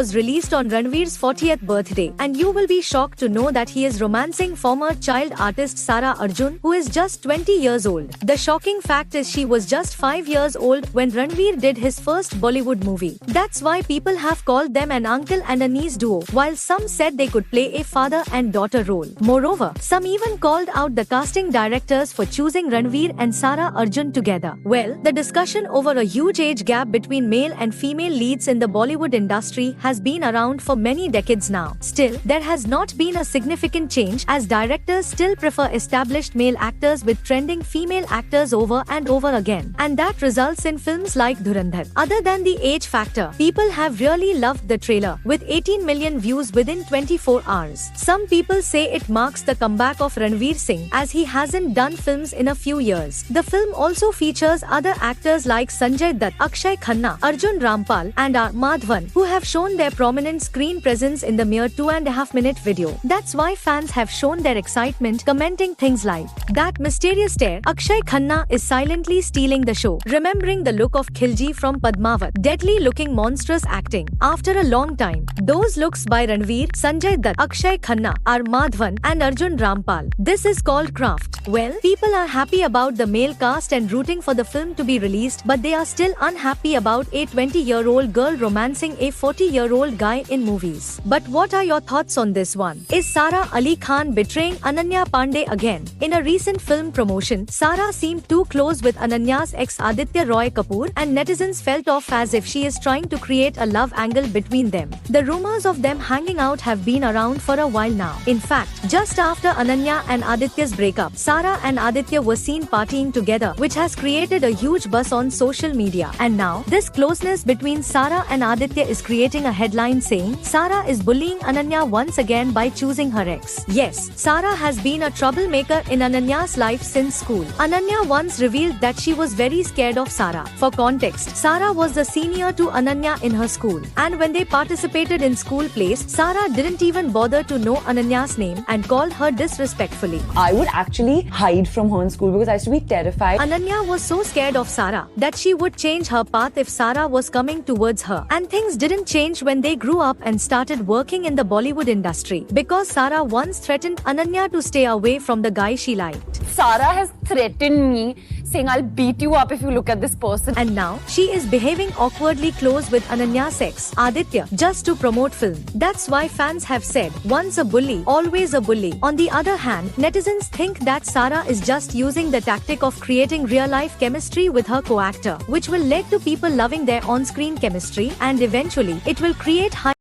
was released on Ranveer's 40th birthday, and you will be shocked to know that he is romancing former child artist Sara Arjun, who is just 20 years old. The shocking fact is she was just 5 years old when Ranveer did his first Bollywood movie. That's why people have called them an uncle and a niece duo, while some said they could play a father and daughter role. Moreover, some even called out the casting directors for choosing Ranveer and Sara Arjun together. Well, the discussion over a huge age gap between male and female leads in the Bollywood industry has been around for many decades now. Still, there has not been a significant change, as directors still prefer established male actors with trending female actors over and over again, and that results in films like Dhurandhar. Other than the age factor, people have really loved the trailer, with 18 million views within 24 hours. Some people say it marks the comeback of Ranveer Singh, as he hasn't done films in a few years. The film also features other actors like Sanjay Dutt, Akshay Khanna, Arjun Rampal, and R. Madhavan, who have shown their prominent screen presence in the mere 2.5-minute video. That's why fans have shown their excitement, commenting things like, "That mysterious stare, Akshay Khanna is silently stealing the show," remembering the look of Khilji from Padmavat, deadly looking monstrous acting. After a long time, those looks by Ranveer, Sanjay Dutt, Akshay Khanna, R. Madhavan, and Arjun Rampal. This is called craft. Well, people are happy about the male cast and rooting for the film to be released, but they are still unhappy about a 20-year-old girl romancing a 40-year-old guy in movies. But what are your thoughts on this one? Is Sara Ali Khan betraying Ananya Pandey again? In a recent film promotion, Sara seemed too close with Ananya's ex Aditya Roy Kapoor, and netizens felt off as if she is trying to create a love angle between them. The rumors of them hanging out have been around for a while now. In fact, just after Ananya and Aditya's breakup, Sara and Aditya were seen partying together, which has created a huge buzz on social media. And now, this closeness between Sara and Aditya is creating a headline saying, "Sara is bullying Ananya once again by choosing her ex." Yes, Sara has been a troublemaker in Ananya's life since school. Ananya once revealed that she was very scared of Sara. For context, Sara was the senior to Ananya in her school, and when they participated in school plays, Sara didn't even bother to know Ananya's name and called her disrespectfully. I would actually hide from her in school because I used to be terrified. Ananya was so scared of Sara that she would change her path if Sara was coming towards her. And things didn't change when they grew up and started working in the Bollywood industry, because Sara once threatened Ananya to stay away from the guy she liked. Sara has threatened me, saying, "I'll beat you up if you look at this person." And now, she is behaving awkwardly close with Ananya's ex, Aditya, just to promote film. That's why fans have said, once a bully, always a bully. On the other hand, netizens think that Sara is just using the tactic of creating real-life chemistry with her co-actor, which will lead to people loving their on-screen chemistry, and eventually, it will create high